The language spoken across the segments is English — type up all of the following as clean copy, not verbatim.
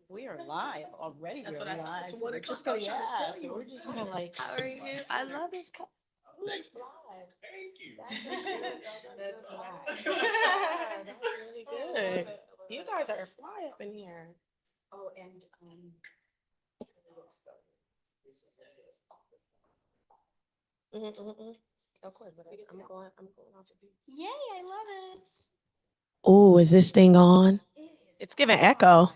We are live already. That's We're what I thought. live. To So what we're it just comes. I gonna was trying to tell so you. we're just gonna like How are you? I love this. Thank you. Thank you. That's right. That's really good. You guys are fly up in here. Oh, and Of course, but I'm going off of you. yay, I love it. Oh, is this thing on? It's giving echo.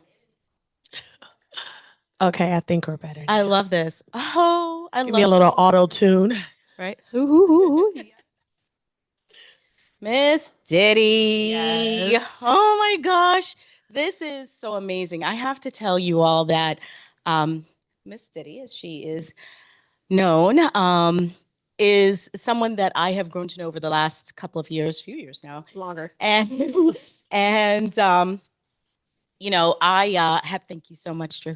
Okay, I think we're better I now. love this. Oh, I Give me a love little auto tune. right. Miss Diddy. Yes. Oh my gosh. This is so amazing. I have to tell you all that Miss Diddy, as she is known, is someone that I have grown to know over the last couple of years, few years now. Longer. And and I have thank you so much, Drew.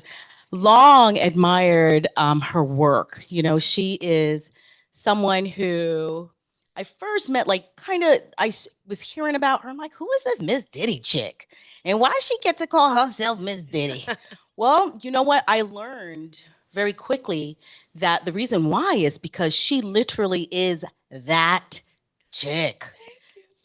Long admired her work. She is someone who I first met, like, kind of, was hearing about her. I'm like, who is this Miss Diddy chick? And why does she get to call herself Miss Diddy? Well, you know what? I learned very quickly that the reason why is because she literally is that chick.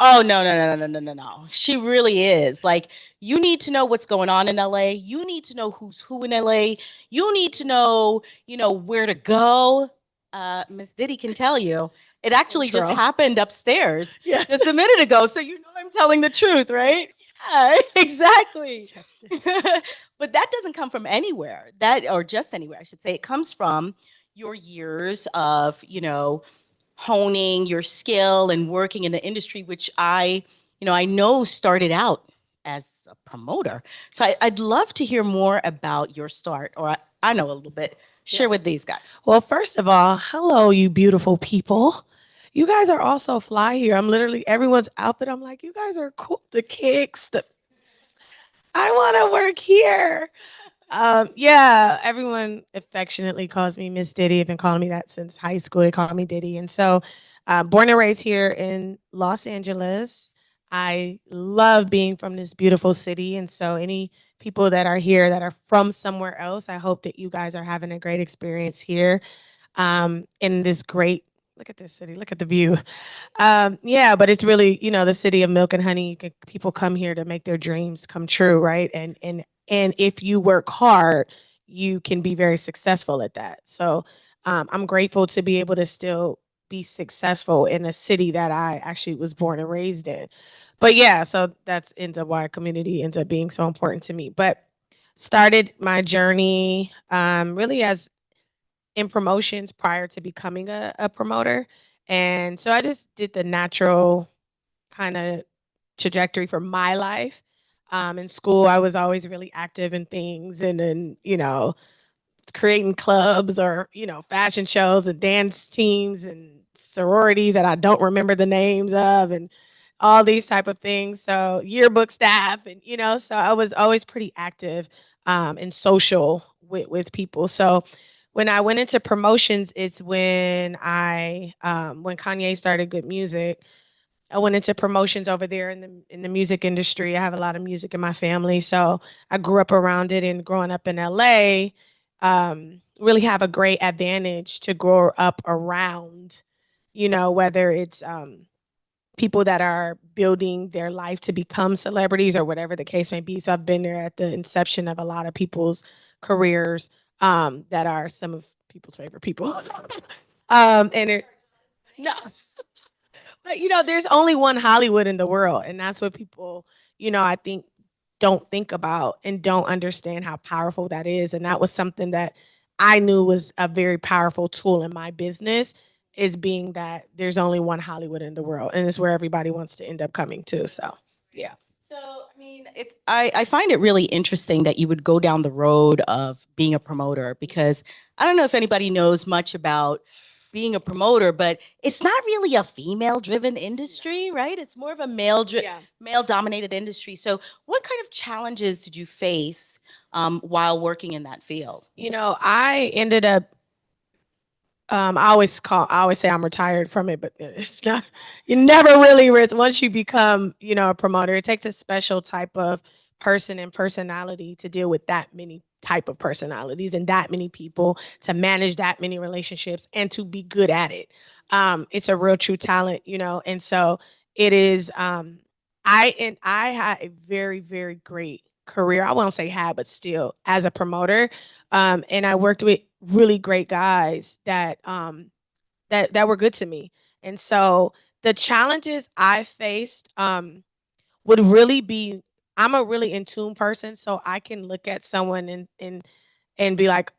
Oh no, no, no, no, no, no, no, no. She really is. Like, you need to know what's going on in LA. You need to know who's who in LA. You need to know, where to go. Miss Diddy can tell you. It actually just Intro. happened upstairs Yes. just a minute ago. So I'm telling the truth, right? Yeah, exactly. But that doesn't come from anywhere. Or just anywhere, I should say. It comes from your years of, honing your skill and working in the industry, which I know started out as a promoter. So I'd love to hear more about your start, or I know a little bit. Share with these guys. Well, first of all, hello, you beautiful people. You guys are also fly here. I'm literally everyone's outfit. I'm like, you guys are cool. The kicks, I want to work here. Yeah, everyone affectionately calls me Miss Diddy. I've been calling me that since high school. They call me Diddy. And so, born and raised here in Los Angeles. I love being from this beautiful city. And so, any people that are here that are from somewhere else, I hope that you guys are having a great experience here in this great. Look at this city. Look at the view. Yeah, but it's really, the city of milk and honey. People come here to make their dreams come true, right? And if you work hard, you can be very successful at that. So I'm grateful to be able to still be successful in a city that I actually was born and raised in. But yeah, so that's into why community ends up being so important to me. But started my journey really as in promotions prior to becoming a promoter. And so I just did the natural kind of trajectory for my life. In school, I was always really active in things and then, creating clubs or, fashion shows and dance teams and sororities that I don't remember the names of and all these type of things. So yearbook staff and, so I was always pretty active and social with people. So when I went into promotions, it's when Kanye started Good Music. I went into promotions over there in the music industry. I have a lot of music in my family, so I grew up around it. And growing up in LA, really have a great advantage to grow up around. Whether it's people that are building their life to become celebrities or whatever the case may be. So I've been there at the inception of a lot of people's careers that are some of people's favorite people. And it, no, but there's only one Hollywood in the world, and that's what people, I think don't think about and don't understand how powerful that is. And that was something that I knew was a very powerful tool in my business is being that there's only one Hollywood in the world, and it's where everybody wants to end up coming to. So, yeah. So, I mean, I find it really interesting that you would go down the road of being a promoter, because I don't know if anybody knows much about being a promoter, but it's not really a female driven industry, right? It's more of a Yeah. male dominated industry. So, what kind of challenges did you face while working in that field? I ended up I always say I'm retired from it, but it's not. You never really once you become, a promoter. It takes a special type of person and personality to deal with that many type of personalities and that many people to manage that many relationships and to be good at it. It's a real true talent, and so it is. I had a very very great career. I won't say had, but still as a promoter, and I worked with really great guys that were good to me. And so the challenges I faced would really be I'm a really in tune person, so I can look at someone and be like,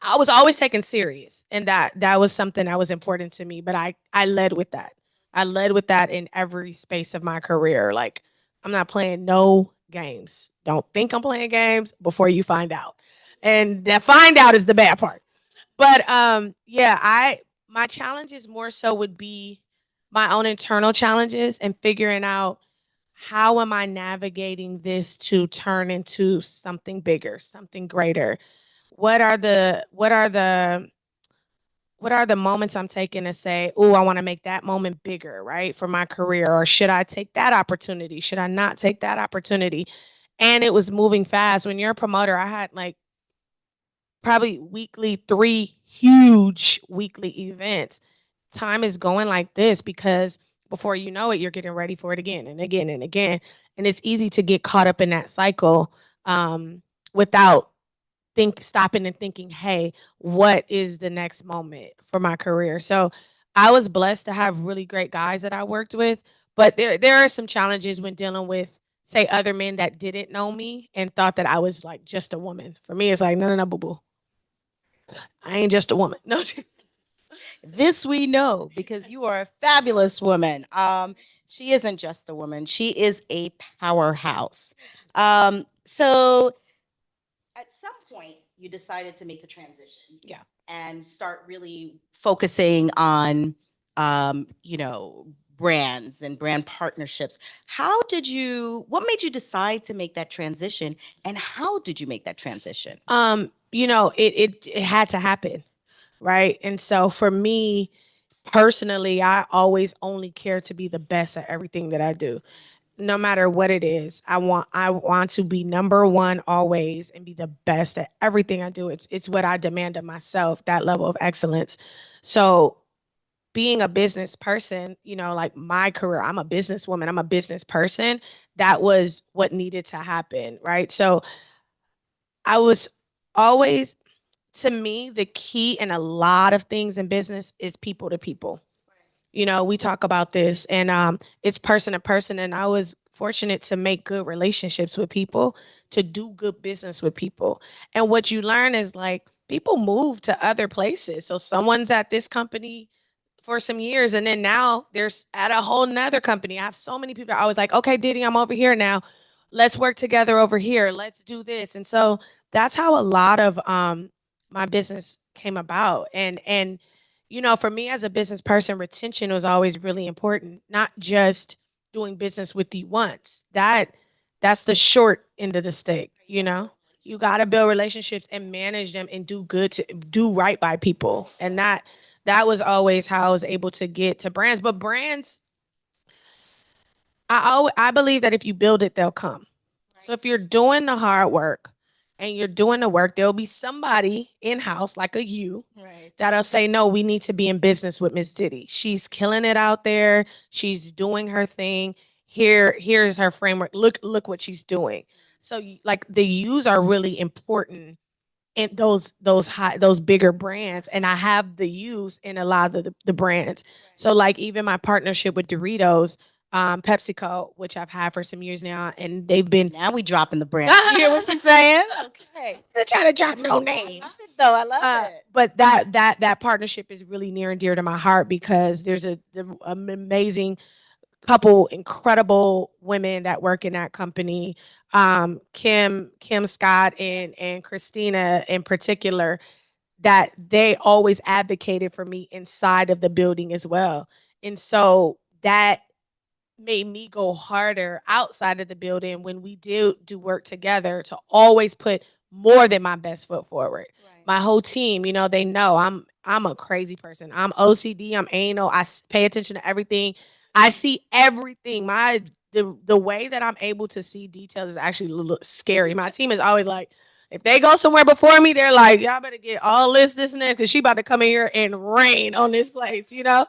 I was always taken serious, and that was something that was important to me. But I led with that. I led with that in every space of my career. Like I'm not playing no games. Don't think I'm playing games before you find out, and that find out is the bad part. But yeah, I my challenges more so would be my own internal challenges and figuring out how am I navigating this to turn into something bigger, something greater. What are the moments I'm taking to say, oh, I want to make that moment bigger, right? For my career. Or should I take that opportunity? Should I not take that opportunity? And it was moving fast. When you're a promoter, I had like probably weekly, 3 huge weekly events. Time is going like this because before you know it, you're getting ready for it again and again and again. And it's easy to get caught up in that cycle without stopping and thinking, hey, what is the next moment for my career? So I was blessed to have really great guys that I worked with, but there are some challenges when dealing with say other men that didn't know me and thought that I was like just a woman. For me, it's like, no, no, no, boo boo. I ain't just a woman. No. This we know because you are a fabulous woman. She isn't just a woman, she is a powerhouse. So at some point, you decided to make a transition. Yeah. And start really focusing on, you know, brands and brand partnerships. What made you decide to make that transition? And how did you make that transition? It had to happen, right? And so for me personally, I always only care to be the best at everything that I do. No matter what it is, I want to be number one always and be the best at everything I do. It's what I demand of myself, that level of excellence. So being a business person, like my career, I'm a businesswoman, I'm a business person. That was what needed to happen, right? So I was always, to me, the key in a lot of things in business is people to people. We talk about this, and it's person to person. And I was fortunate to make good relationships with people, to do good business with people. And what you learn is like people move to other places. So someone's at this company for some years, and then now there's at a whole nother company. I have so many people. I was like, okay, Diddy, I'm over here now. Let's work together over here. Let's do this. And so that's how a lot of my business came about. And for me as a business person, retention was always really important. Not just doing business with you once. That's the short end of the stick. You got to build relationships and manage them and do right by people. And that was always how I was able to get to brands. But brands, I believe that if you build it, they'll come. So if you're doing the hard work and you're doing the work, there'll be somebody in house like a you Right. that'll say, no, we need to be in business with Miss Diddy. She's killing it out there. She's doing her thing. Here's her framework. Look what she's doing. So like the yous are really important in those bigger brands, and I have the use in a lot of the brands. So like even my partnership with Doritos, PepsiCo, which I've had for some years now, and they've been Now we dropping the brand. You hear what she's saying? Okay. they're trying to drop no I love names. it though. I love it. But that partnership is really near and dear to my heart because there's an amazing couple incredible women that work in that company. Kim Scott and Christina in particular, that they always advocated for me inside of the building as well. And so that made me go harder outside of the building when we do work together to always put more than my best foot forward. Right. My whole team, they know I'm a crazy person. I'm OCD. I'm anal. Pay attention to everything. I see everything. The way that I'm able to see details is actually a little scary. My team is always like, if they go somewhere before me, they're like, y'all better get all this, and that, because she about to come in here and rain on this place, you know?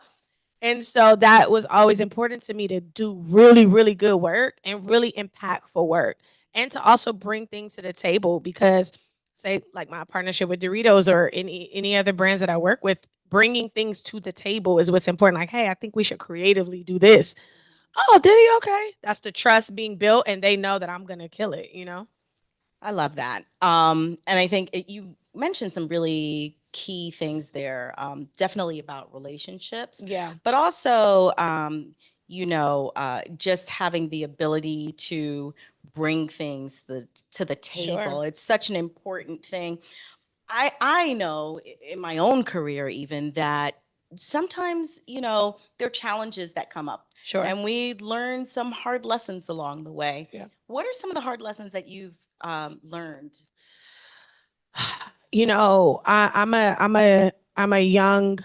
And so that was always important to me to do really, really good work and really impactful work. And to also bring things to the table because, say, like my partnership with Doritos or any other brands that I work with, bringing things to the table is what's important. Like, hey, I think we should creatively do this. Oh, did he? Okay. That's the trust being built, and they know that I'm going to kill it, you know? I love that. And I think you mentioned some really key things there, definitely about relationships, Yeah. but also, just having the ability to bring things to the table. Sure. It's such an important thing. I know in my own career even that sometimes, there are challenges that come up Sure. and we learn some hard lessons along the way. Yeah. What are some of the hard lessons that you've learned? You know, I'm a young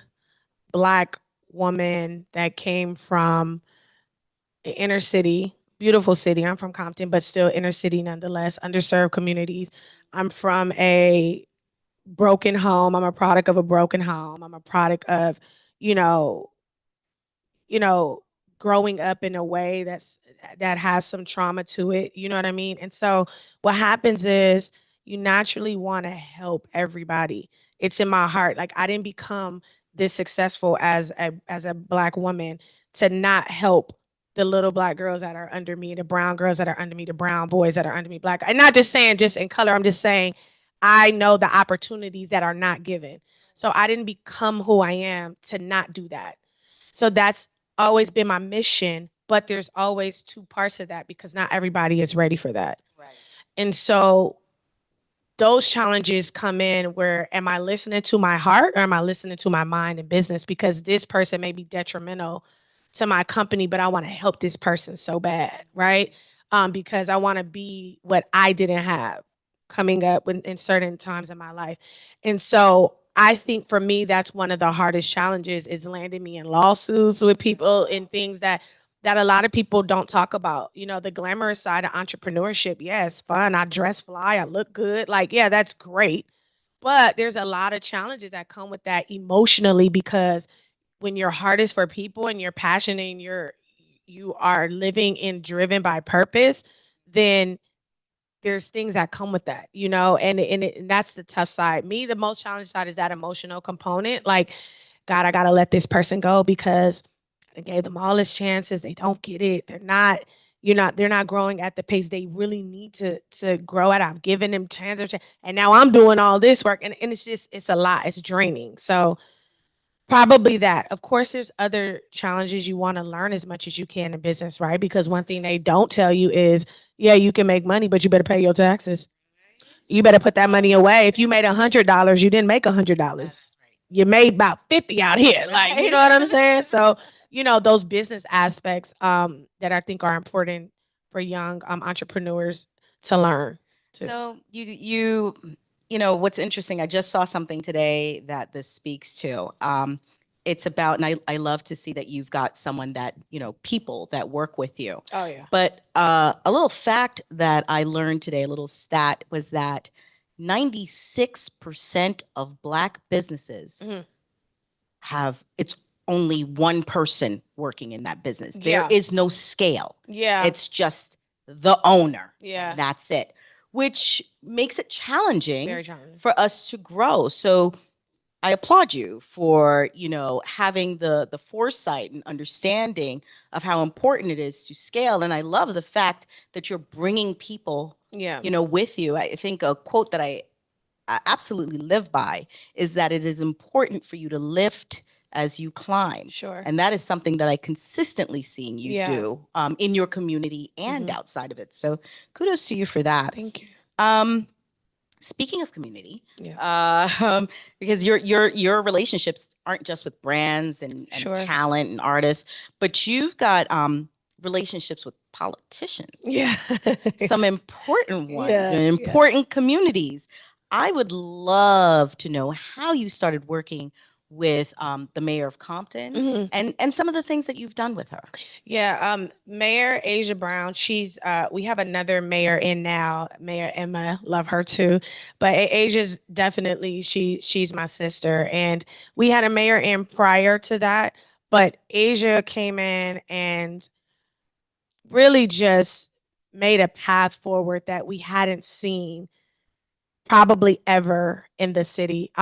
Black woman that came from inner city, beautiful city. I'm from Compton, but still inner city nonetheless, underserved communities. I'm from a broken home. I'm a product of a broken home. I'm a product of, you know, you know, growing up in a way that has some trauma to it. You know what I mean? And so what happens is you naturally want to help everybody. It's in my heart. Like I didn't become this successful as a Black woman to not help the little Black girls that are under me, the brown girls that are under me, the brown boys that are under me, Black. And not just saying just in color. I'm just saying I know the opportunities that are not given. So I didn't become who I am to not do that. So that's always been my mission, but there's always two parts of that because not everybody is ready for that. Right. And so those challenges come in where am I listening to my heart or am I listening to my mind and business? Because this person may be detrimental to my company, but I want to help this person so bad, right? Because I want to be what I didn't have coming up in certain times in my life. And so I think for me, that's one of the hardest challenges is landing me in lawsuits with people and things that a lot of people don't talk about. You know, the glamorous side of entrepreneurship. Yeah, it's fun. I dress fly. I look good. Like, yeah, that's great. But there's a lot of challenges that come with that emotionally because when your heart is for people and you're passionate and you are living and driven by purpose, then there's things that come with that, you know, and that's the tough side. Me, the most challenging side is that emotional component. Like, God, I gotta let this person go because I gave them all this chances. They don't get it. They're not growing at the pace they really need to grow at. I've given them chances, and now I'm doing all this work, and it's a lot. It's draining. So probably that. Of course, there's other challenges you want to learn as much as you can in business, right? Because one thing they don't tell you is, yeah, you can make money, but you better pay your taxes. You better put that money away. If you made $100, you didn't make $100. That's right. You made about 50 out here. Like, you know what I'm Right. saying? So, those business aspects that I think are important for young entrepreneurs to learn too. So what's interesting, I just saw something today that this speaks to. It's about, and I love to see that you've got someone that, people that work with you. Oh yeah. But a little fact that I learned today, a little stat, was that 96% of Black businesses Mhm. it's only one person working in that business. There Yeah. is no scale. Yeah. It's just the owner. Yeah. And that's it, which makes it challenging Very challenging. for us to grow. So I applaud you for, having the foresight and understanding of how important it is to scale. And I love the fact that you're bringing people, Yeah. with you. I think a quote that I absolutely live by is that it is important for you to lift as you climb. Sure. And that is something that I consistently seen you Yeah. do in your community and Mhm. outside of it. So kudos to you for that. Thank you. Um, Speaking of community, Yeah. because your relationships aren't just with brands and Sure. talent and artists, but you've got relationships with politicians, Yeah. some important ones Yeah. and Yeah. important communities. I would love to know how you started working with the mayor of Compton Mhm. and some of the things that you've done with her. Yeah, Mayor Asia Brown, she's we have another mayor in now, Mayor Emma, love her too. But Asia's definitely she's my sister. And we had a mayor in prior to that, but Asia came in and really just made a path forward that we hadn't seen probably ever in the city.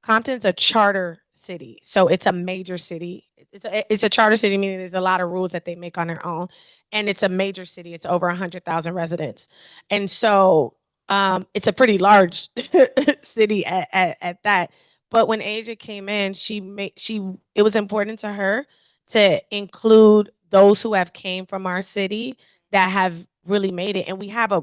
Compton's a charter city, so it's a major city. It's a charter city, meaning there's a lot of rules that they make on their own, and it's a major city. It's over 100,000 residents, and so it's a pretty large city at that. But when Asia came in, she it was important to her to include those who have came from our city that have really made it, and we have a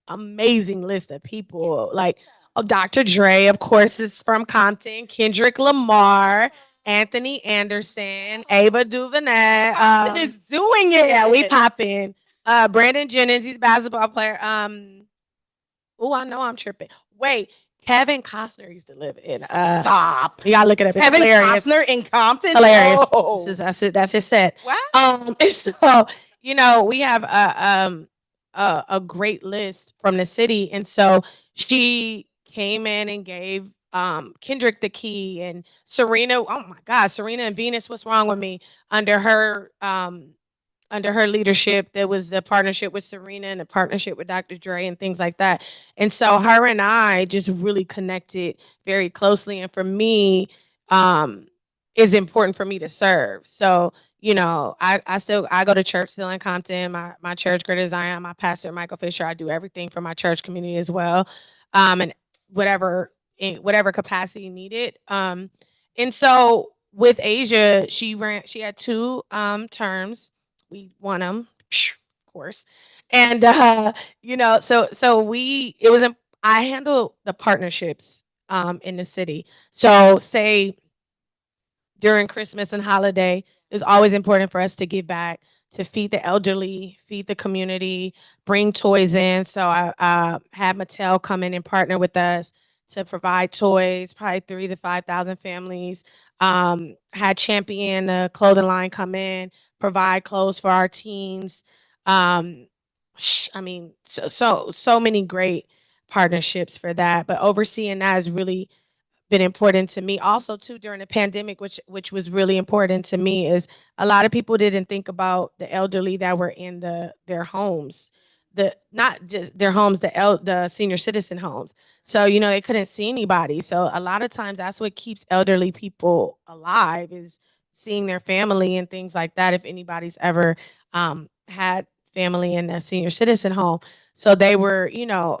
amazing list of people like Dr. Dre, of course, is from Compton, Kendrick Lamar, Anthony Anderson, Ava DuVernay. Is doing it. Yeah, we pop in. Brandon Jennings, he's a basketball player. Oh, I know I'm tripping. Wait, Kevin Costner used to live in. Stop. You gotta look it up. It's Kevin hilarious. Costner in Compton. Hilarious. Oh. That's it. That's his set. Wow. And so we have a great list from the city, and so she came in and gave Kendrick the key, and Serena. Oh my God, Serena and Venus. What's wrong with me? Under her leadership, there was the partnership with Serena and the partnership with Dr. Dre and things like that. And so her and I just really connected very closely. And for me, it's important for me to serve. So, I go to church still in Compton. My church, Greater Zion, my pastor, Michael Fisher, I do everything for my church community as well. And whatever in whatever capacity needed. And so with Asia, she had two terms. We won them, of course. And so we it was I handle the partnerships in the city. So say during Christmas and holiday, it's always important for us to give back, to feed the elderly, feed the community, bring toys in. So I had Mattel come in and partner with us to provide toys, probably 3 to 5 thousand families. Had Champion, the clothing line, come in, provide clothes for our teens. Um, I mean, so many great partnerships for that. But overseeing that is really been important to me also too during the pandemic, which was really important to me. Is a lot of people didn't think about the elderly that were in their homes, the not just their homes, the senior citizen homes. So they couldn't see anybody, so a lot of times that's what keeps elderly people alive, is seeing their family and things like that, if anybody's ever had family in a senior citizen home. So they were,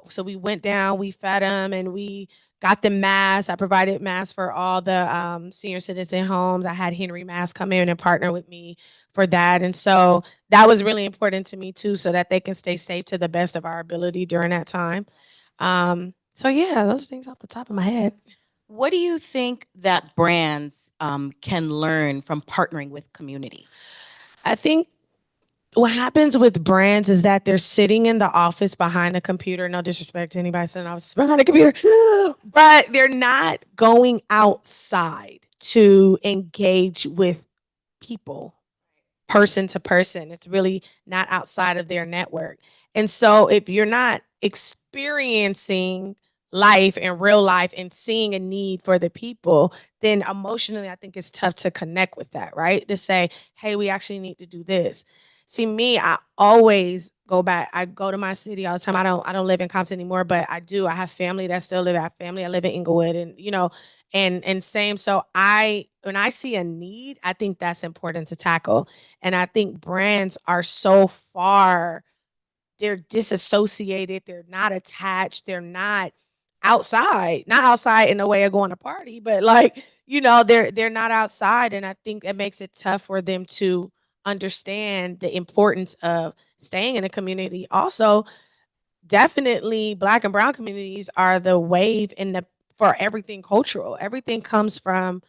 so we went down, we fed them, and we got them masks. I provided masks for all the senior citizen homes. I had Henry Mass come in and partner with me for that. And so that was really important to me too, so that they can stay safe to the best of our ability during that time. So yeah, those things off the top of my head. What do you think that brands can learn from partnering with community? I think what happens with brands is that they're sitting in the office behind a computer. No disrespect to anybody sitting in the office behind a computer, but they're not going outside to engage with people person to person. It's really not outside of their network. And so if you're not experiencing life in real life and seeing a need for the people, then emotionally I think it's tough to connect with that, right? To say, hey, we actually need to do this. See, me, I always go back. I go to my city all the time. I don't live in Compton anymore, but I do. I have family that still live. I have family. I live in Inglewood, and and same. So when I see a need, I think that's important to tackle. And I think brands are so far, they're disassociated, they're not attached, they're not outside in a way of going to party, but like, they're not outside. And I think it makes it tough for them to understand the importance of staying in a community. Also, definitely black and brown communities are the wave in the for everything cultural. Everything comes from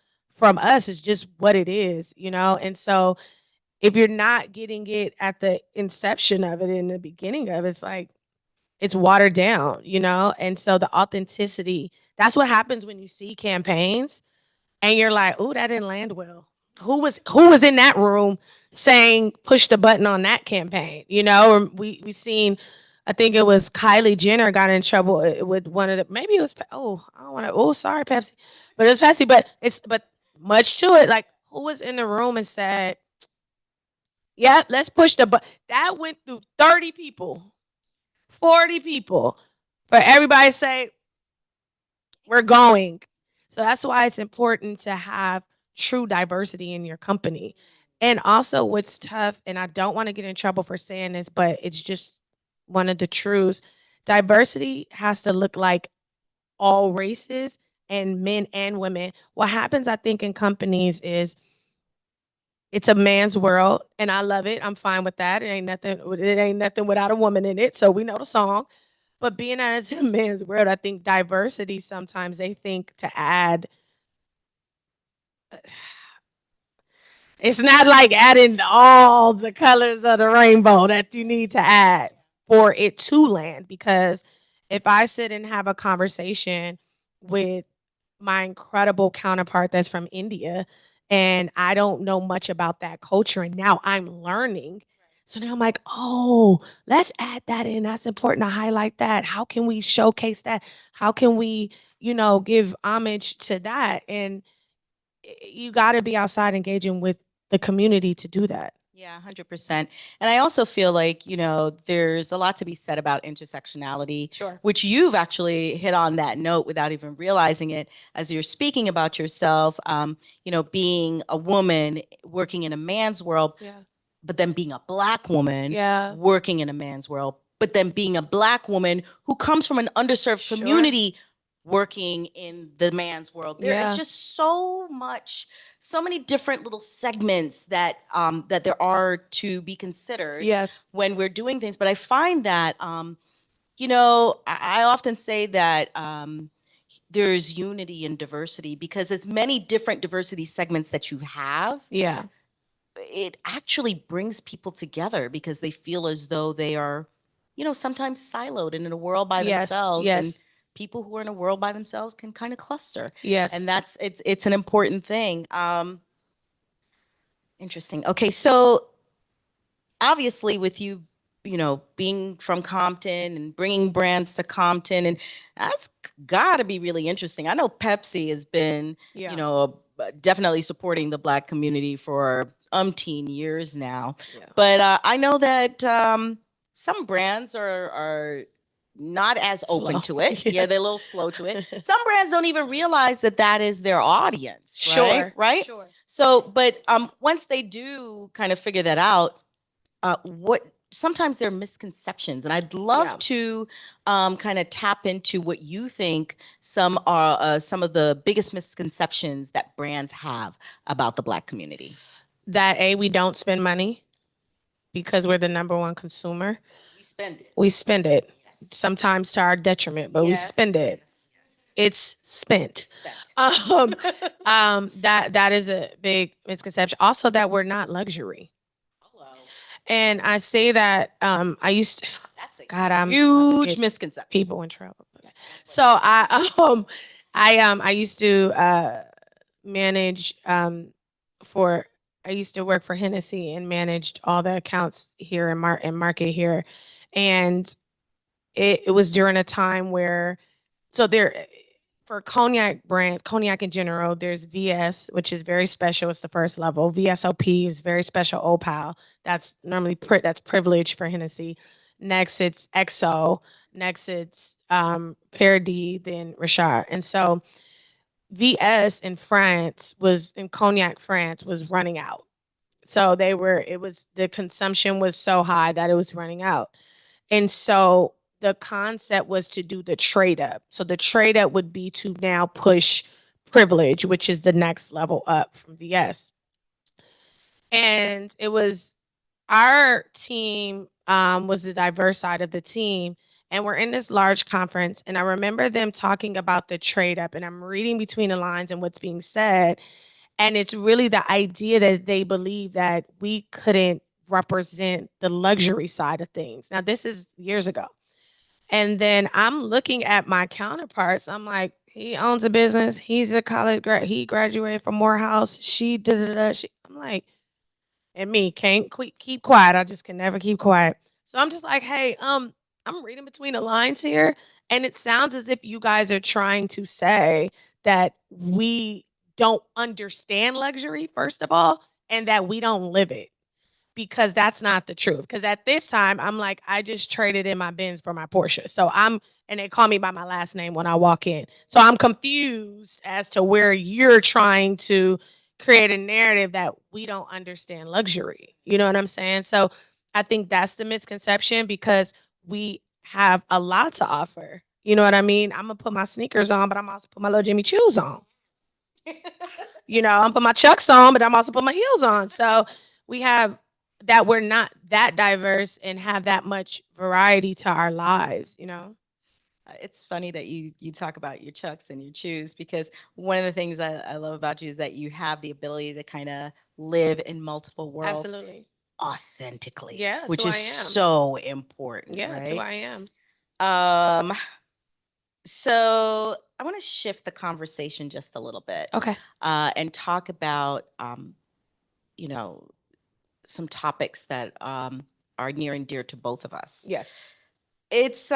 us. It's just what it is. And so if you're not getting it at the inception of it, in the beginning of it, it's like it's watered down. And so the authenticity, that's what happens when you see campaigns. and you're like, oh, that didn't land well. Who was in that room saying push the button on that campaign? Or we seen, I think it was Kylie Jenner got in trouble with one of the, maybe it was, oh, I don't want to, oh, sorry, Pepsi, but it was Pepsi. But much to it, like, who was in the room and said, yeah, let's push the button. That went through 30 people, 40 people for everybody to say, we're going. So that's why it's important to have true diversity in your company. And also, what's tough, and I don't want to get in trouble for saying this, but it's just one of the truths, diversity has to look like all races and men and women. What happens, I think, in companies is it's a man's world, and I love it. I'm fine with that. It ain't nothing. It ain't nothing without a woman in it. So we know the song. But being that it's a man's world, I think diversity sometimes they think to add. It's not like adding all the colors of the rainbow that you need to add for it to land. Because if I sit and have a conversation with my incredible counterpart that's from India, and I don't know much about that culture, and now I'm learning. So now I'm like, oh, let's add that in. That's important to highlight that. How can we showcase that? How can we, give homage to that? And you got to be outside engaging with the community to do that. Yeah, 100%. And I also feel like, there's a lot to be said about intersectionality, Sure. which you've actually hit on that note without even realizing it as you're speaking about yourself, being a woman working in a man's world, Yeah. but then being a Black woman Yeah. working in a man's world, but then being a Black woman who comes from an underserved Sure. community working in the man's world. There is Yeah. just so many different little segments that there are to be considered Yes. when we're doing things. But I find that I often say that there's unity in diversity because as many different diversity segments that you have, Yeah. it actually brings people together because they feel as though they are, sometimes siloed and in a world by Yes. themselves. And Yes. people who are in a world by themselves can kind of cluster. Yes. And it's an important thing. Interesting. Okay, so obviously with you, being from Compton and bringing brands to Compton, and that's got to be really interesting. I know Pepsi has been, Yeah. definitely supporting the Black community for umpteen years now. Yeah. But I know that some brands are not as open Slow. to it. Yeah, they're a Yes. little slow to it. Some brands don't even realize that that is their audience, right? Sure. Right? Sure. So, but once they do kind of figure that out, what sometimes there are misconceptions, and I'd love Yeah. to kind of tap into what you think some of the biggest misconceptions that brands have about the Black community. That we don't spend money because we're the number one consumer. We spend it. We spend it, Yes. sometimes to our detriment, but we Yes, spend it. yes, yes. It's spent. It's spent. That is a big misconception. Also, that we're not luxury. Hello. And I say that I used to, That's a God, I'm about to huge get misconception. people in trouble. So I used to manage for I used to work for Hennessy and managed all the accounts here in market here, and it was during a time where, so there, for cognac brands, cognac in general, there's VS, which is very special. It's the first level. VSOP is very special. Opal, that's normally that's privilege for Hennessy. Next, it's XO. Next, it's Paradis, then Richard. And so VS in France was in cognac France was running out. So the consumption was so high that it was running out. And so the concept was to do the trade up. So the trade up would be to now push privilege, which is the next level up from VS. And it was our team was the diverse side of the team. And we're in this large conference. And I remember them talking about the trade up. And I'm reading between the lines and what's being said. And it's really the idea that they believe that we couldn't represent the luxury side of things. Now, this is years ago. And then I'm looking at my counterparts. I'm like, He owns a business. He's a college grad. He graduated from Morehouse. She did it. I'm like, and me can't keep quiet. I just can never keep quiet. So I'm just like, hey, I'm reading between the lines here, and it sounds as if you guys are trying to say that we don't understand luxury, first of all, and that we don't live it, because that's not the truth. Because at this time, I'm like, I just traded in my Benz for my Porsche. So and they call me by my last name when I walk in. So I'm confused as to where you're trying to create a narrative that we don't understand luxury. You know what I'm saying? So I think that's the misconception, because we have a lot to offer. You know what I mean? I'm gonna put my sneakers on, but I'm also put my little Jimmy Choos on. I'm put my Chucks on, but I'm also put my heels on. So we have that, we're not that diverse and have that much variety to our lives. It's funny that you talk about your Chucks and your Chews, because one of the things I love about you is that you have the ability to kind of live in multiple worlds Absolutely. authentically, Yeah, that's which who is I am. so important, Yeah, that's who right? I am. Um, so I want to shift the conversation just a little bit, Okay. and talk about you know, some topics that are near and dear to both of us. Yes. It's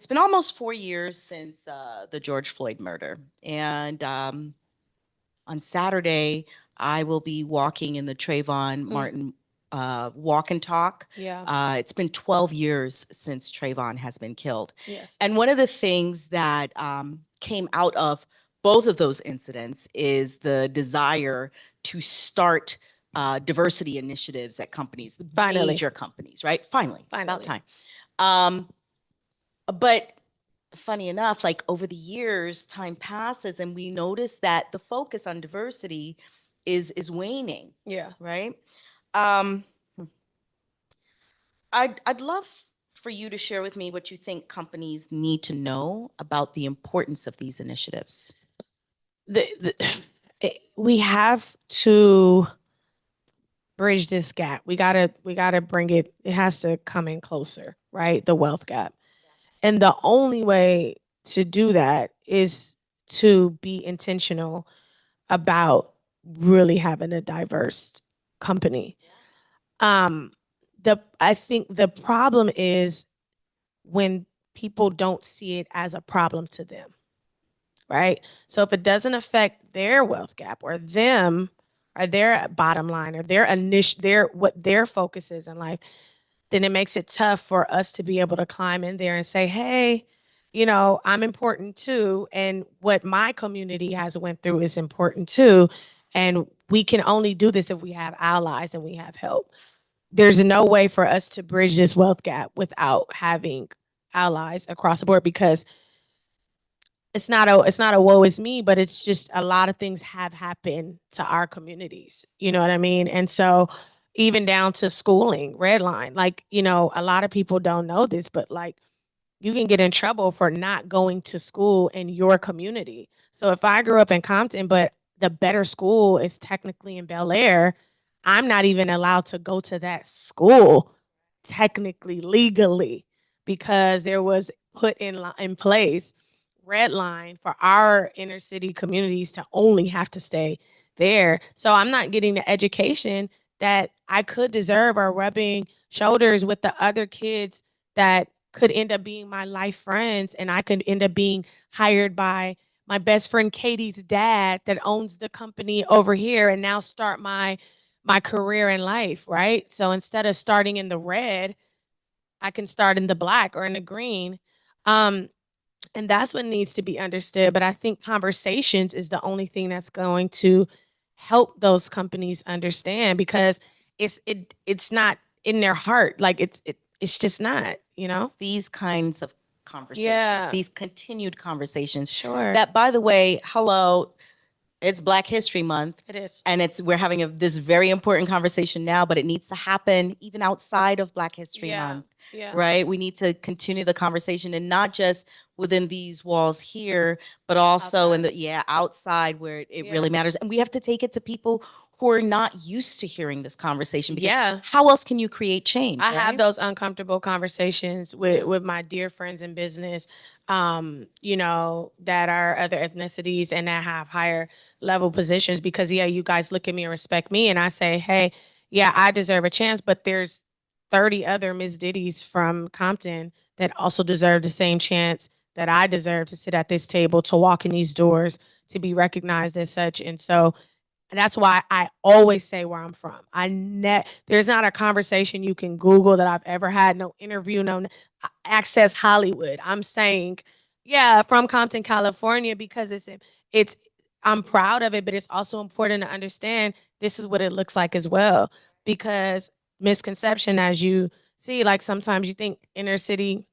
been almost 4 years since the George Floyd murder, and on Saturday I will be walking in the Trayvon Martin walk and talk. Yeah. It's been 12 years since Trayvon has been killed, Yes. and one of the things that came out of both of those incidents is the desire to start diversity initiatives at companies, the Finally. major companies, right? Finally, it's about Finally. time. Um, but funny enough, like over the years, time passes and we notice that the focus on diversity is waning, Yeah. right? Um, I'd love for you to share with me what you think companies need to know about the importance of these initiatives. We have to bridge this gap. We gotta bring it. It has to come in closer, right? The wealth gap. And the only way to do that is to be intentional about really having a diverse company. Um, I think the problem is when people don't see it as a problem to them, right? So if it doesn't affect their wealth gap or them or their bottom line or their what their focus is in life, then it makes it tough for us to be able to climb in there and say, hey, I'm important too. And what my community has went through is important too. And we can only do this if we have allies and we have help. There's no way for us to bridge this wealth gap without having allies across the board, because it's not a woe is me, but it's just a lot of things have happened to our communities. You know what I mean? And so even down to schooling, redline, like, a lot of people don't know this, but like you can get in trouble for not going to school in your community. So if I grew up in Compton, but the better school is technically in Bel Air, I'm not even allowed to go to that school technically legally, because there was put in place red line for our inner city communities to only have to stay there. So I'm not getting the education that I could deserve, or rubbing shoulders with the other kids that could end up being my life friends, and I could end up being hired by my best friend Katie's dad that owns the company over here, and now start my career in life, right? So instead of starting in the red, I can start in the black or in the green. Um, and that's what needs to be understood. But I think conversations is the only thing that's going to help those companies understand, because it's not in their heart. Like it's just not. It's these kinds of conversations, Yeah. these continued conversations Sure. that, by the way, hello, it's Black History Month. It is. And we're having this very important conversation now, but it needs to happen even outside of Black History Yeah. Month, Yeah. right? We need to continue the conversation, and not just within these walls here, but also in the outside where it really matters. And we have to take it to people who are not used to hearing this conversation, because how else can you create change? I have those uncomfortable conversations with my dear friends in business, you know, that are other ethnicities and that have higher level positions, because you guys look at me and respect me, and I say, hey, I deserve a chance, but there's 30 other Miss Diddy's from Compton that also deserve the same chance that I deserve to sit at this table, to walk in these doors, to be recognized as such. And so and that's why I always say where I'm from. There's not a conversation you can Google that I've ever had, no interview, no Access Hollywood. I'm saying, from Compton, California, because it's I'm proud of it, but it's also important to understand this is what it looks like as well. Because misconception, as you see, like sometimes you think inner city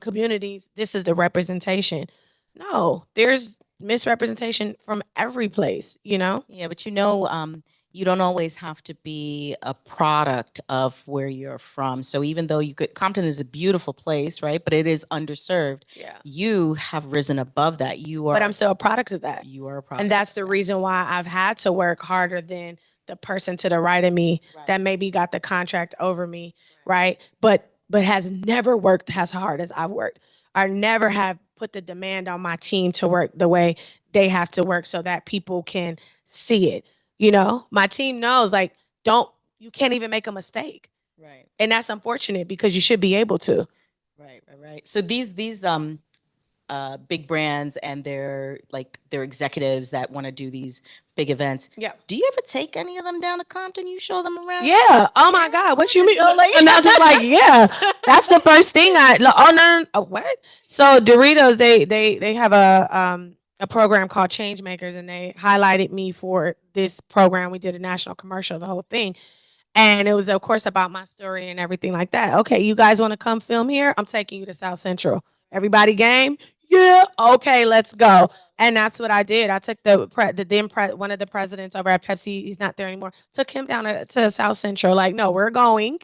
communities, this is the representation. No, there's misrepresentation from every place, you know? Yeah, but you don't always have to be a product of where you're from. So even though Compton is a beautiful place, right? But it is underserved. Yeah. You have risen above that. But I'm still a product of that. You are a product. And that's the reason why I've had to work harder than the person to the right of me that maybe got the contract over me, right? But has never worked as hard as I've worked. I never have put the demand on my team to work the way they have to work so that people can see it. You know, my team knows, like, you can't even make a mistake. Right. And that's unfortunate because you should be able to. Right. So these big brands and their executives that want to do these big events. Yeah. Do you ever take any of them down to Compton? You show them around? Yeah. Oh my God. What you mean? And I'm just like, that's the first thing oh no, what? So Doritos, they have a program called Change Makers, and they highlighted me for this program. We did a national commercial, the whole thing. And it was, of course, about my story and everything like that. Okay, you guys want to come film here? I'm taking you to South Central. Everybody game? Yeah. Okay, let's go. And that's what I did. I took one of the presidents over at Pepsi. He's not there anymore. Took him down to South Central. Like, no, we're going.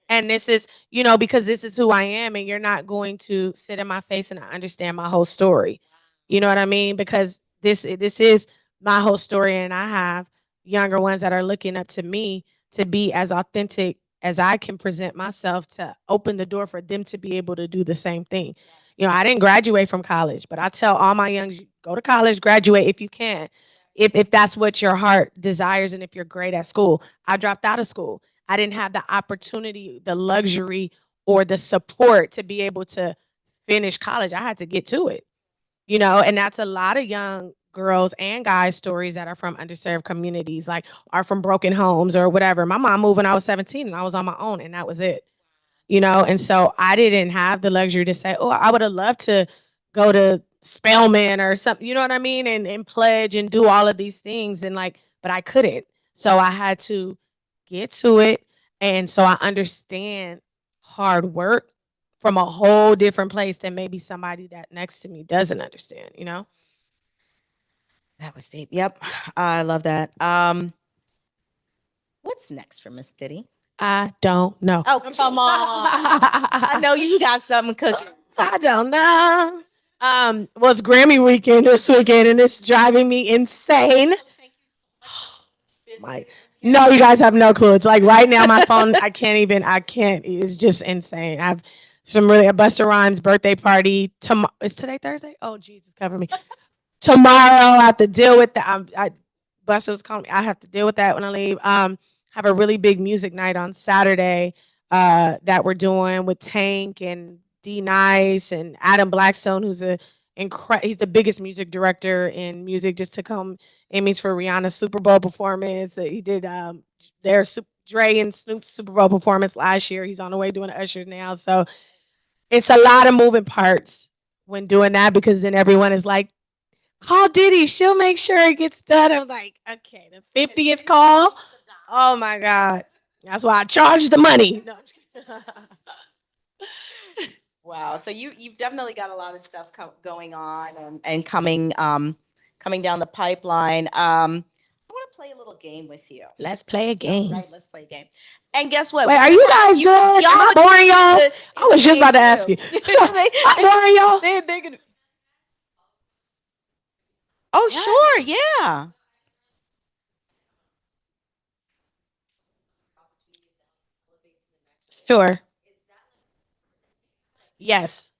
And this is, because this is who I am, and you're not going to sit in my face and understand my whole story. You know what I mean? Because this is my whole story, and I have younger ones that are looking up to me to be as authentic as I can present myself, to open the door for them to be able to do the same thing. I didn't graduate from college, but I tell all my young, go to college, graduate if you can, if that's what your heart desires, and if you're great at school. I dropped out of school. I didn't have the opportunity, the luxury, or the support to be able to finish college. I had to get to it, and that's a lot of young girls and guys stories that are from underserved communities, like, are from broken homes or whatever. My mom moved when I was 17 and I was on my own, and that was it. And so I didn't have the luxury to say, oh, I would have loved to go to Spelman or something, you know what I mean? And pledge and do all of these things. And like, but I couldn't. So I had to get to it. And so I understand hard work from a whole different place than maybe somebody that next to me doesn't understand. That was deep. Yep. I love that. What's next for Miss Diddy? I don't know. Oh, come on. I know you got something cooking. I don't know. Well, it's Grammy weekend this weekend, and it's driving me insane. My, no, you guys have no clue. It's like right now, my phone, I can't. It's just insane. I have a Busta Rhymes birthday party tomorrow. Is today Thursday? Oh, Jesus, cover me. Tomorrow, I have to deal with that. Busta was calling me. I have to deal with that when I leave. Have a really big music night on Saturday that we're doing with Tank and D Nice and Adam Blackstone, who's he's the biggest music director in music. Just took home Emmys for Rihanna's Super Bowl performance. He did Dre and Snoop's Super Bowl performance last year. He's on the way doing Usher's now. So it's a lot of moving parts when doing that, because then everyone is like, call Diddy. She'll make sure it gets done. I'm like, okay, the 50th call. Oh my God. That's why I charge the money. No, Wow. So you've definitely got a lot of stuff going on and coming down the pipeline. I want to play a little game with you. Let's play a game. Right, let's play a game. And guess what? Wait, are you guys good? Am I boring y'all? I was just about to ask you. I'm boring y'all. They're gonna... Oh, sure, yeah. Sure. Yes.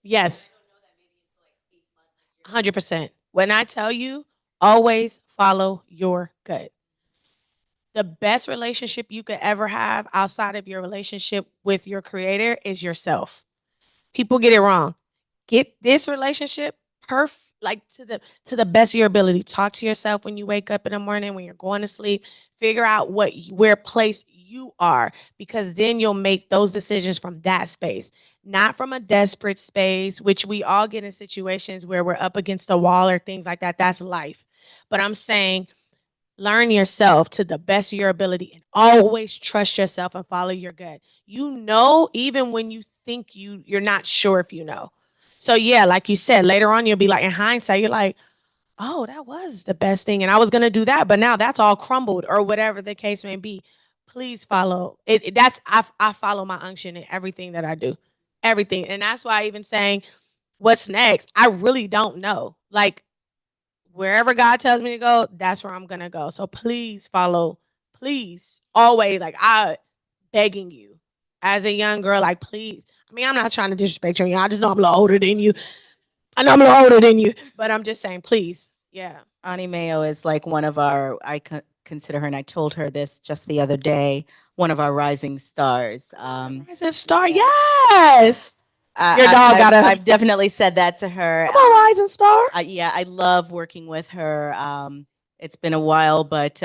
Yes. 100%. When I tell you, always follow your gut. The best relationship you could ever have outside of your relationship with your creator is yourself. People get it wrong. Get this relationship perfect, like to the best of your ability. Talk to yourself when you wake up in the morning, when you're going to sleep. Figure out where place you are, because then you'll make those decisions from that space, not from a desperate space, which we all get in situations where we're up against the wall or things like that. That's life. But I'm saying learn yourself to the best of your ability and always trust yourself and follow your gut. You know, even when you think you're not sure if you know. So yeah, like you said, later on you'll be like, in hindsight, you're like, oh, that was the best thing. And I was gonna do that, but now that's all crumbled or whatever the case may be. Please follow it. I follow my unction in everything that I do. Everything. And that's why even saying what's next, I really don't know. Like wherever God tells me to go, that's where I'm gonna go. So please follow, please, always. Like I begging you, as a young girl, like please. I mean, I'm not trying to disrespect you. I just know I'm a little older than you. I know I'm a little older than you, but I'm just saying, please. Yeah. Ani Mayo is like one of our, consider her, and I told her this just the other day, one of our rising stars. Rising star, yes. Your dog got a. I've definitely said that to her. I'm a rising star. Yeah, I love working with her. It's been a while, but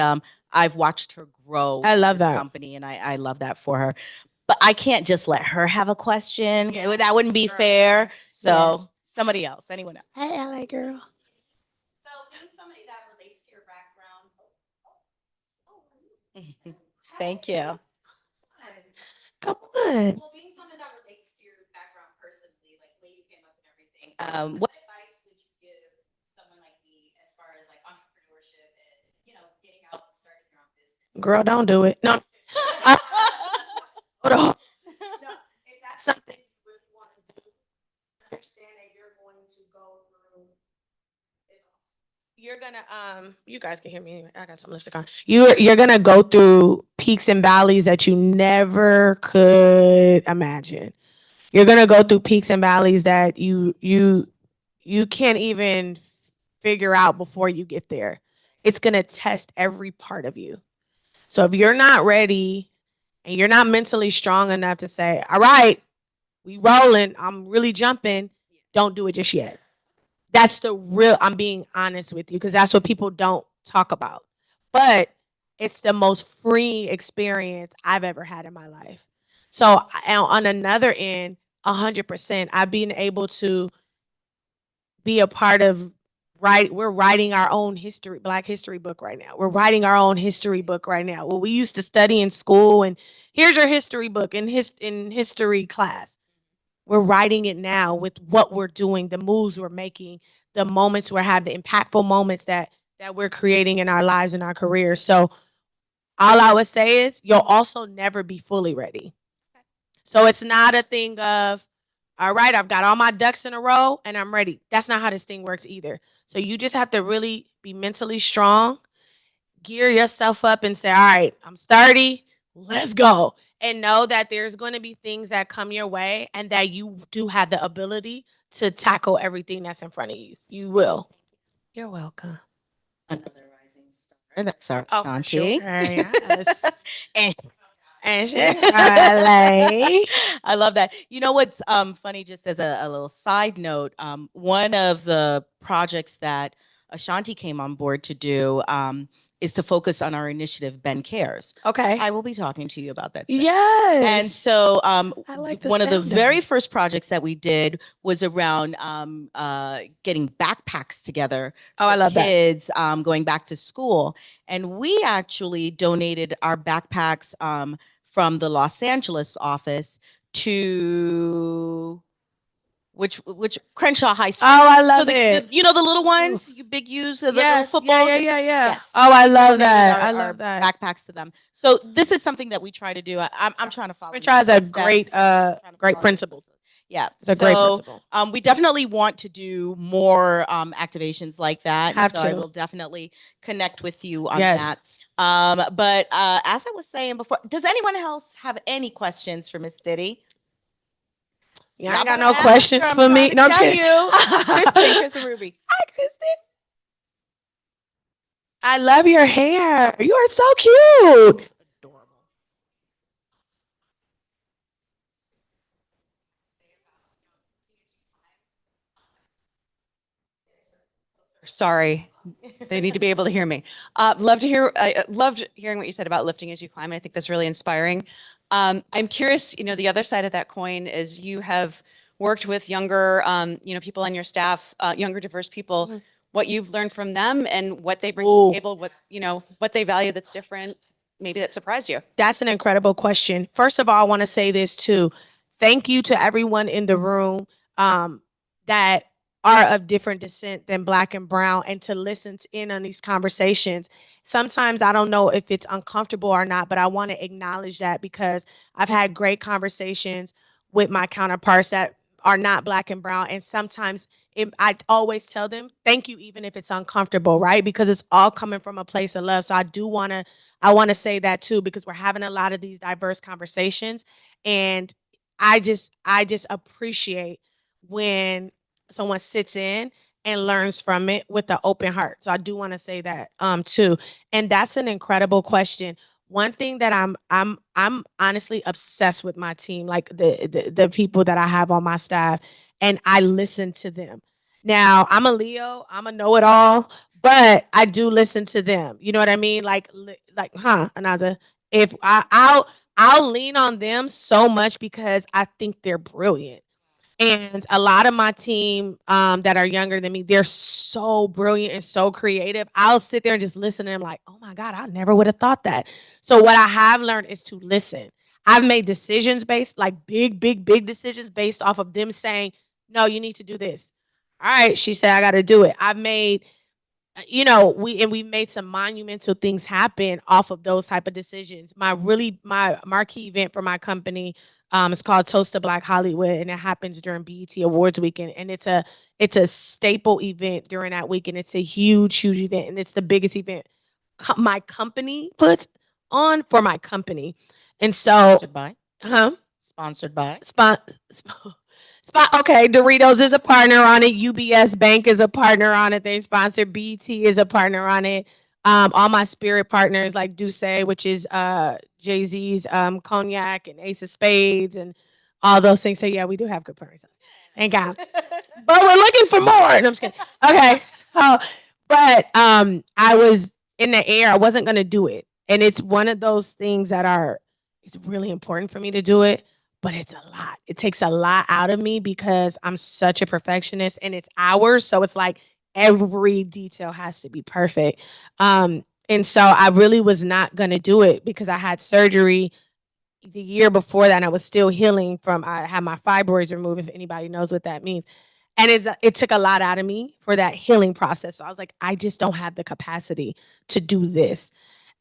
I've watched her grow. I love this that company, and I love that for her. But I can't just let her have a question. Yeah. That wouldn't be fair. So yes. Somebody else, anyone else. Hey, LA girl. So being somebody that relates to your background. Thank you. Come on. Well, being someone that relates to your background personally, like the way you came up and everything, What advice would you give someone like me as far as like entrepreneurship and getting out and starting your own business? Girl, don't do it. No. Hold on. No, if that's something you really want to do, understand that you're going to go through. You're gonna you guys can hear me anyway. I got some lipstick on. You're gonna go through peaks and valleys that you never could imagine. You're gonna go through peaks and valleys that you can't even figure out before you get there. It's gonna test every part of you. So if you're not ready and you're not mentally strong enough to say, all right, we rolling, I'm really jumping, don't do it just yet. That's the real, I'm being honest with you, because that's what people don't talk about. But it's the most freeing experience I've ever had in my life. So on another end, 100%, I've been able to be a part of we're writing our own history, Black history book right now. We're writing our own history book right now. What we used to study in school, and here's your history book in history class. We're writing it now with what we're doing, the moves we're making, the moments we're having, the impactful moments that we're creating in our lives and our careers. So all I would say is you'll also never be fully ready. So it's not a thing of, all right, I've got all my ducks in a row and I'm ready. That's not how this thing works either. So you just have to really be mentally strong, gear yourself up and say, all right, I'm sturdy, let's go. And know that there's going to be things that come your way and that you do have the ability to tackle everything that's in front of you. You will. You're welcome. Another rising star. That's our For sure. Shanti. Yes. And And she's LA. I love that. You know what's funny, just as a little side note, one of the projects that Ashanti came on board to do is to focus on our initiative, Ben Cares. Okay. I will be talking to you about that soon. Yes. And so I like one of the very it. first projects that we did was around getting backpacks together Oh, I love kids going back to school. And we actually donated our backpacks from the Los Angeles office to which Crenshaw High School. Oh, I love so it. you know the little ones, you big U's, the little Yes, football. yeah. Yes. Oh, I love Donated that. our- I our love that. backpacks to them. So this is something that we try to do. I'm trying to follow. Crenshaw is a footsteps. great, Trying to great follow principal. footsteps. Yeah, It's a great principal. We definitely want to do more activations like that. Have so I to. will definitely connect with you on Yes. that. But as I was saying before, does anyone else have any questions for Miss Diddy? Yeah, I Y'all ain't got better no ask questions her. I'm for trying me. to No, I'm tell kidding. you. Kristen Ruby. Hi, Kristen. I love your hair. You are so cute. Adorable. Sorry, they need to be able to hear me. Love to hear. I loved hearing what you said about lifting as you climb. I think that's really inspiring. I'm curious. The other side of that coin is you have worked with younger, people on your staff, younger, diverse people. What you've learned from them and what they bring to Ooh. the table. What they value that's different. Maybe that surprised you. That's an incredible question. First of all, I want to say this too. Thank you to everyone in the room that are of different descent than Black and brown, and to listen in on these conversations. Sometimes I don't know if it's uncomfortable or not, but I want to acknowledge that because I've had great conversations with my counterparts that are not Black and brown. And sometimes I always tell them, thank you, even if it's uncomfortable, right? Because it's all coming from a place of love. So I want to say that too, because we're having a lot of these diverse conversations. And I just appreciate when someone sits in and learns from it with an open heart. So I do want to say that too. And that's an incredible question. One thing that I'm honestly obsessed with my team, like the people that I have on my staff, and I listen to them. Now, I'm a Leo, I'm a know-it-all, but I do listen to them. You know what I mean? Another. If I'll lean on them so much because I think they're brilliant. And a lot of my team that are younger than me, they're so brilliant and so creative. I'll sit there and just listen to them like, oh my God, I never would have thought that. So what I have learned is to listen. I've made decisions based, like big decisions based off of them saying, no, you need to do this. All right, she said, I got to do it. I've made we made some monumental things happen off of those type of decisions. My marquee event for my company is called Toast to Black Hollywood, and it happens during BET Awards weekend, and it's a staple event during that weekend. It's a huge event, and it's the biggest event my company puts on for my company. And so, Sponsored by. huh? Sponsored by. Okay, Doritos is a partner on it. UBS Bank is a partner on it. They sponsor. BT is a partner on it. All my spirit partners like Duce, which is Jay-Z's cognac, and Ace of Spades, and all those things. So yeah, we do have good partners. Thank God. But we're looking for more. No, I'm just kidding. Okay. So, but I was in the air. I wasn't gonna do it. And it's one of those things it's really important for me to do it, but it's a lot. It takes a lot out of me because I'm such a perfectionist, and it's hours. So it's like every detail has to be perfect. And so I really was not gonna do it because I had surgery the year before that, and I was still healing from. I had my fibroids removed. If anybody knows what that means, and it took a lot out of me for that healing process. So I was like, I just don't have the capacity to do this.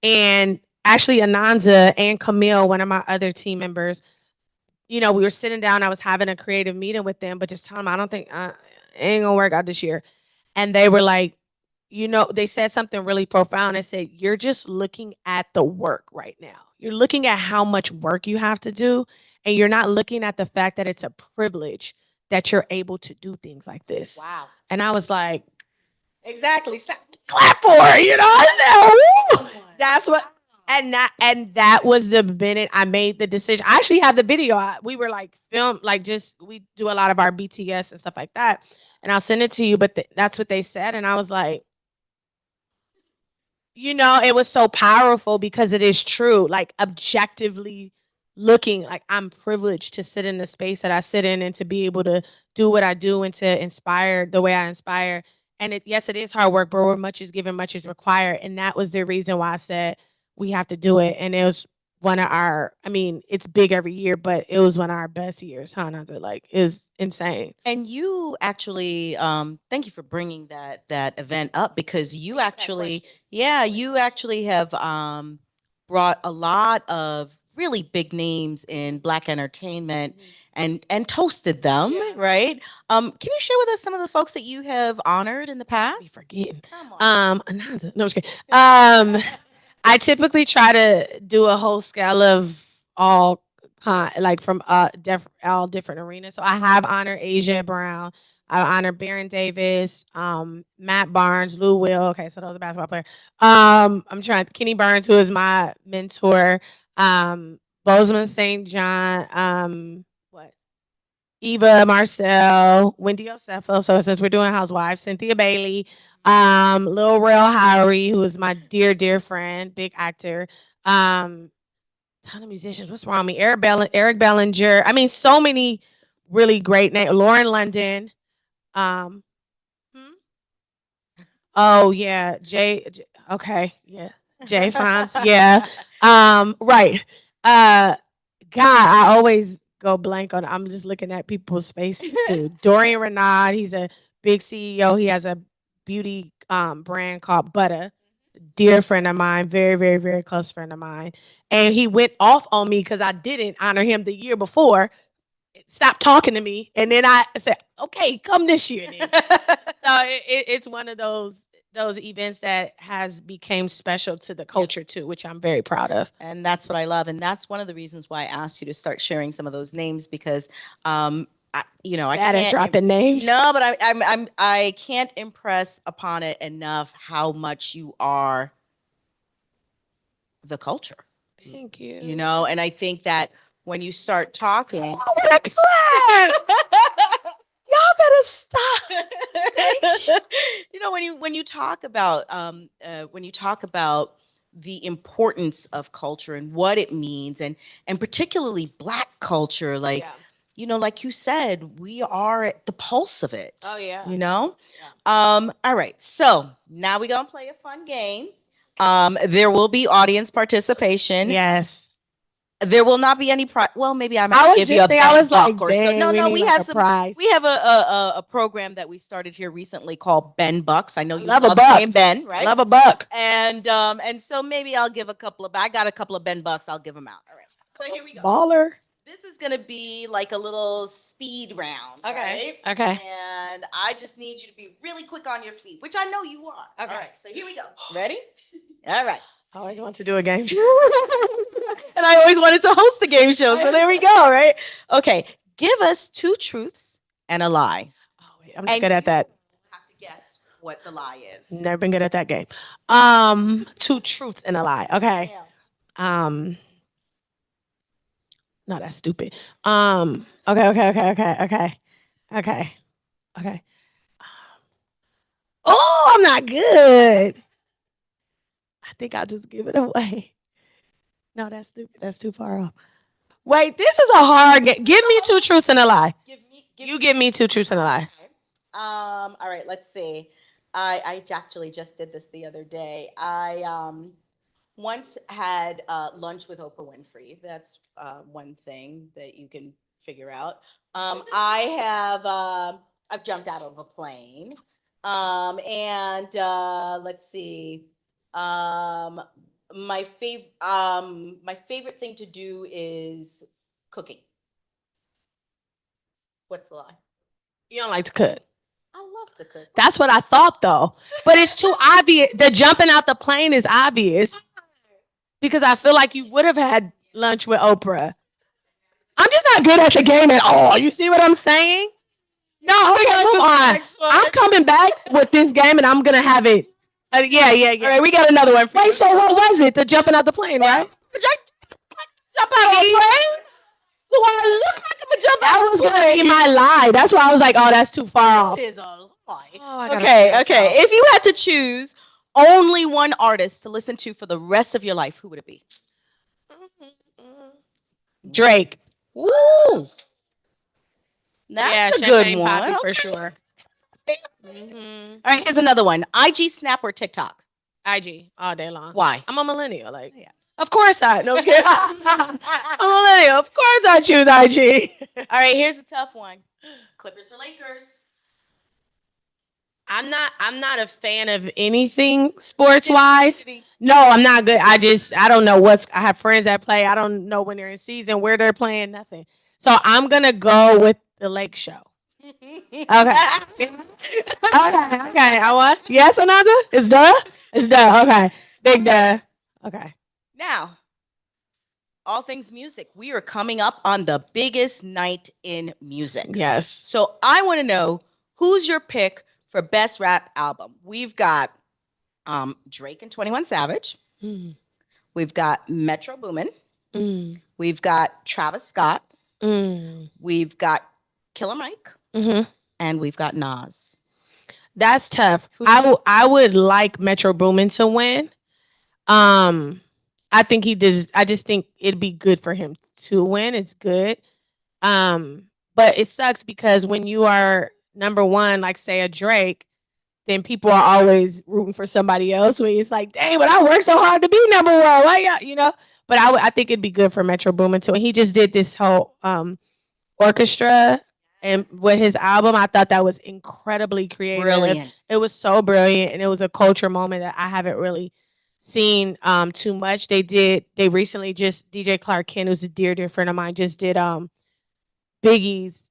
And actually, Ananza and Camille, one of my other team members, we were sitting down. I was having a creative meeting with them, but just telling them I don't think it ain't gonna work out this year. And they were like, they said something really profound. They said, you're just looking at the work right now. You're looking at how much work you have to do, and you're not looking at the fact that it's a privilege that you're able to do things like this. Wow. And I was like, exactly. Clap for her, I said, woo! That's what. And that was the minute I made the decision. I actually have the video. We were like film, like we do a lot of our BTS and stuff like that. And I'll send it to you. But that's what they said, and I was like, it was so powerful because it is true. Like objectively looking, like I'm privileged to sit in the space that I sit in and to be able to do what I do and to inspire the way I inspire. And yes, it is hard work, but where much is given, much is required. And that was the reason why I said we have to do it. And it was one of our, I mean, it's big every year, but it was one of our best years, huh? Naza? Like, is insane. And you actually, thank you for bringing that event up because you Thank you for that actually, question. yeah, you actually have brought a lot of really big names in Black entertainment and toasted them, Yeah. right? Can you share with us some of the folks that you have honored in the Be past? forgetting. Come on. Naza, no, I'm just kidding. I typically try to do a whole scale of all like from all different arenas. So I have honored Asia Brown. I honored Baron Davis, Matt Barnes, Lou Will. Okay, so those are basketball players. I'm trying Kenny Burns, who is my mentor. Bozeman St. John. What? Eva Marcel, Wendy Osefo. So since we're doing Housewives, Cynthia Bailey, Lil Rel Howery, who is my dear, dear friend, big actor. Ton of musicians. What's wrong with me? Eric Bellinger. I mean, so many really great names. Lauren London. Um, hmm? Oh yeah, Okay, yeah, Jay Fonz. Yeah. Right. God, I always go blank on. I'm just looking at people's faces too. Dorian Renaud. He's a big CEO. He has a beauty brand called Butter. Dear friend of mine, very, very, very close friend of mine. And he went off on me because I didn't honor him the year before. Stopped talking to me, and then I said, "Okay, come this year." Then. So it's one of those events that has became special to the culture too, which I'm very proud of. And that's what I love. And that's one of the reasons why I asked you to start sharing some of those names because, I Bad at can't. dropping names. No, but I can't impress upon it enough how much you are the culture. Thank you. And I think that when you start talking, What a clap! Y'all better stop. when you talk about the importance of culture and what it means, and particularly Black culture, like like you said, we are at the pulse of it. Oh yeah. All right, so now we're gonna play a fun game. There will be audience participation. Yes. There will not be any well, maybe I might I was give you just a thinking, I was like, buck or so. dang, No, we no, need we like have a some prize. we have a program that we started here recently called Ben Bucks. I know you love a love buck. saying Ben, right? Love a buck. And so maybe I'll give I got a couple of Ben Bucks, I'll give them out. All right. So here we go. Baller. This is gonna be like a little speed round. Okay. Right? Okay. And I just need you to be really quick on your feet, which I know you are. Okay. All right. So here we go. Ready? All right. I always want to do a game. And I always wanted to host a game show. So there we go, right? Okay. Give us two truths and a lie. Oh, wait, I'm not good at that. Have to guess what the lie is. Never been good at that game. Two truths and a lie. Okay. Yeah. No, that's stupid. Okay. Oh, I'm not good. I think I'll just give it away. No, that's stupid. That's too far off. Wait, this is a hard game. Give me two truths and a lie. You give me two truths and a lie. Okay. All right, let's see. I actually just did this the other day. I once had lunch with Oprah Winfrey. That's one thing that you can figure out. I've jumped out of a plane. And let's see. My favorite thing to do is cooking. What's the lie? You don't like to cook. I love to cook. That's what I thought though. But it's too obvious. The jumping out the plane is obvious. Because I feel like you would have had lunch with Oprah. I'm just not good at the game at all. You see what I'm saying? No, okay, move on. I'm coming back with this game and I'm gonna have it. Yeah. All right, we got another one. Wait, so what was it? The jumping out the plane, right? Jump out of the plane? Do I look like I'm a jump out? That was gonna be my lie. That's why I was like, oh, that's too far off. It is a lie. I gotta Okay. figure this out. If you had to choose only one artist to listen to for the rest of your life, who would it be? Drake. Ooh. That's a good Champagne one. Poppy Okay. for sure. All right, here's another one. IG, Snap, or TikTok? IG all day long. Why? I'm a millennial. Like, Yeah. Of course I. No, I'm kidding. I'm a millennial. Of course I choose IG. All right, here's a tough one. Clippers or Lakers? I'm not a fan of anything sports wise. No, I'm not good. I don't know I have friends that play. I don't know when they're in season, where they're playing, nothing. So I'm gonna go with the Lake Show. Okay. Okay. I what? Yes, another? It's duh? It's duh. Okay. Big duh. Okay. Now, all things music. We are coming up on the biggest night in music. Yes. So I want to know, who's your pick for best rap album? We've got Drake and 21 Savage. Mm. We've got Metro Boomin. Mm. We've got Travis Scott. Mm. We've got Killer Mike. Mm-hmm. And we've got Nas. That's tough. Who's- I would like Metro Boomin to win. I think he does. I just think it'd be good for him to win. It's good. But it sucks because when you are number one, like say a Drake, then people are always rooting for somebody else. When it's like, dang, but I worked so hard to be number one. Why, you know? But I think it'd be good for Metro Boomin too. And he just did this whole orchestra and with his album. I thought that was incredibly creative. Brilliant. It was so brilliant, and it was a culture moment that I haven't really seen too much. They recently just DJ Clark Kent, who's a dear friend of mine, just did Biggie's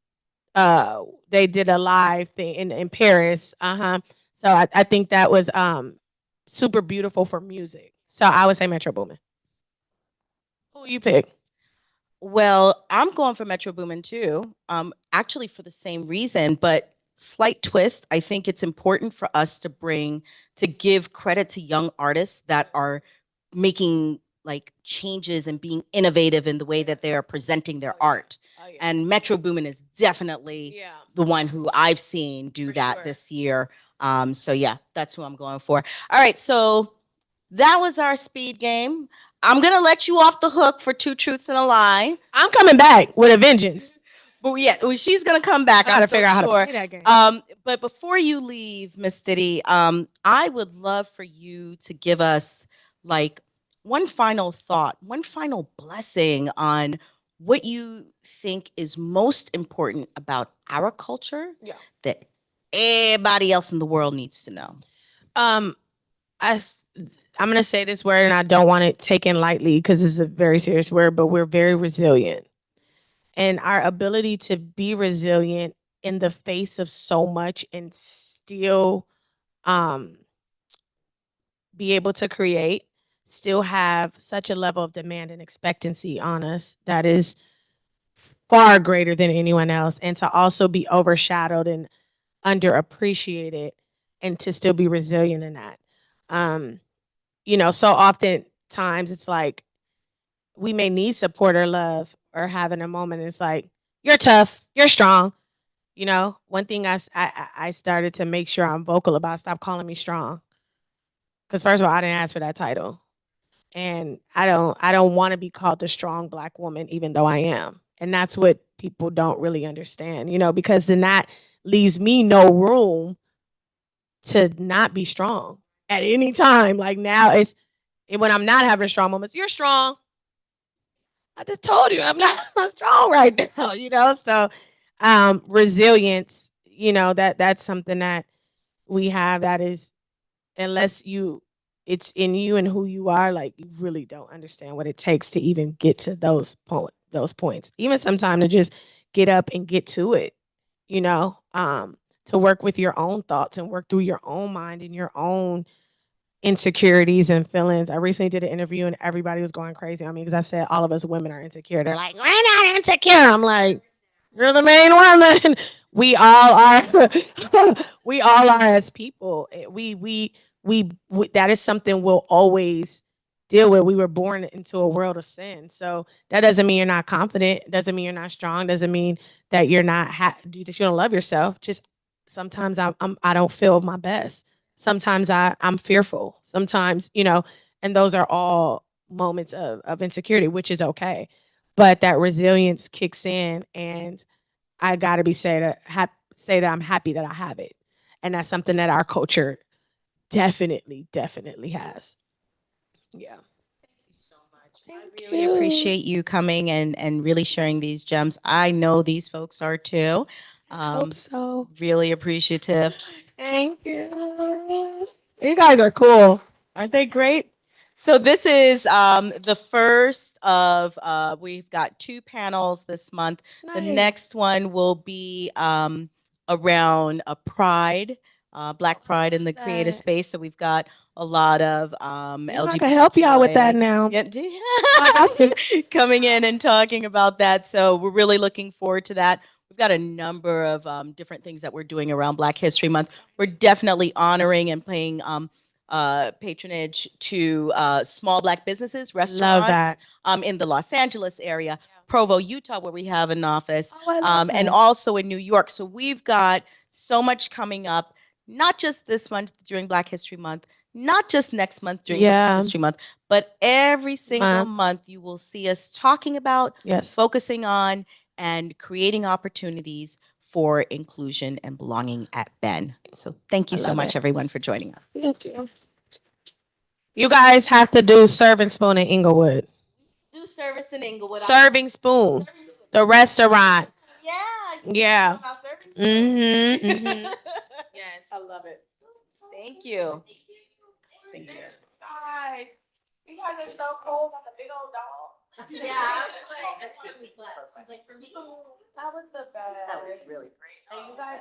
they did a live thing in Paris. So I think that was super beautiful for music. So I would say Metro Boomin. Who you pick? Well, I'm going for Metro Boomin too. Actually for the same reason, but slight twist. I think it's important for us to give credit to young artists that are making like changes and being innovative in the way that they are presenting their art. Oh, yeah. And Metro Boomin is definitely the one who I've seen do that this year. So yeah, that's who I'm going for. All right, so that was our speed game. I'm gonna let you off the hook for two truths and a lie. I'm coming back with a vengeance. But yeah, she's gonna come back. I gotta I'm so figure out how to sure. play that game. But before you leave, Miss Diddy, I would love for you to give us like one final thought, one final blessing on what you think is most important about our culture that everybody else in the world needs to know. I'm gonna say this word, and I don't want it taken lightly because it's a very serious word, but we're very resilient. And our ability to be resilient in the face of so much and still be able to create, still have such a level of demand and expectancy on us that is far greater than anyone else, and to also be overshadowed and underappreciated and to still be resilient in that. So often times it's like we may need support or love or having a moment. It's like, you're tough, you're strong. One thing I started to make sure I'm vocal about, stop calling me strong. Because first of all, I didn't ask for that title. And I don't want to be called the strong Black woman, even though I am. And that's what people don't really understand, because then that leaves me no room to not be strong at any time. Like now when I'm not having strong moments, you're strong. I just told you I'm not strong right now, So resilience, that's something that we have that is, unless it's in you and who you are, like you really don't understand what it takes to even get to those points. Even sometimes to just get up and get to it, to work with your own thoughts and work through your own mind and your own insecurities and feelings. I recently did an interview and everybody was going crazy on me because I said all of us women are insecure. They're like, we're not insecure. I'm like, you're the main one. Then we all are. We all are as people. We that is something we'll always deal with. We were born into a world of sin, so that doesn't mean you're not confident. Doesn't mean you're not strong. Doesn't mean that you're not that you don't love yourself. Just sometimes I don't feel my best. Sometimes I'm fearful. Sometimes, and those are all moments of insecurity, which is okay. But that resilience kicks in, and I gotta say that I'm happy that I have it. And that's something that our culture definitely has. Yeah. Thank you so much. Thank Really appreciate you coming and really sharing these gems. I know these folks are too. Hope so. Really appreciative. Thank you. You guys are cool. Aren't they great? So this is the first of we've got 2 panels this month. The Nice. next one will be around Pride, Black Pride in the creative That. space. So we've got a lot of I can help y'all with that now. Coming in and talking about that. So we're really looking forward to that. We've got a number of different things that we're doing around Black History Month. We're definitely honoring and paying patronage to small Black businesses, restaurants that. in the Los Angeles area, Provo, Utah, where we have an office, Oh, I love and that. also in New York. So we've got so much coming up, not just this month during Black History Month, not just next month during Black History Month, but every single month you will see us talking about, focusing on, and creating opportunities for inclusion and belonging at BEN. So thank you so much, everyone, for joining us. Thank you. You guys have to do Serving Spoon in Inglewood. Do service in Inglewood. Serving Spoon, the restaurant. Yeah. Yeah. Mm-hmm, mm-hmm. Yes. I love it. Thank you. Thank you. Bye. You guys are so cool. Got the big old dog. Yeah, I was like, for me. That was the best. That was really great. And you guys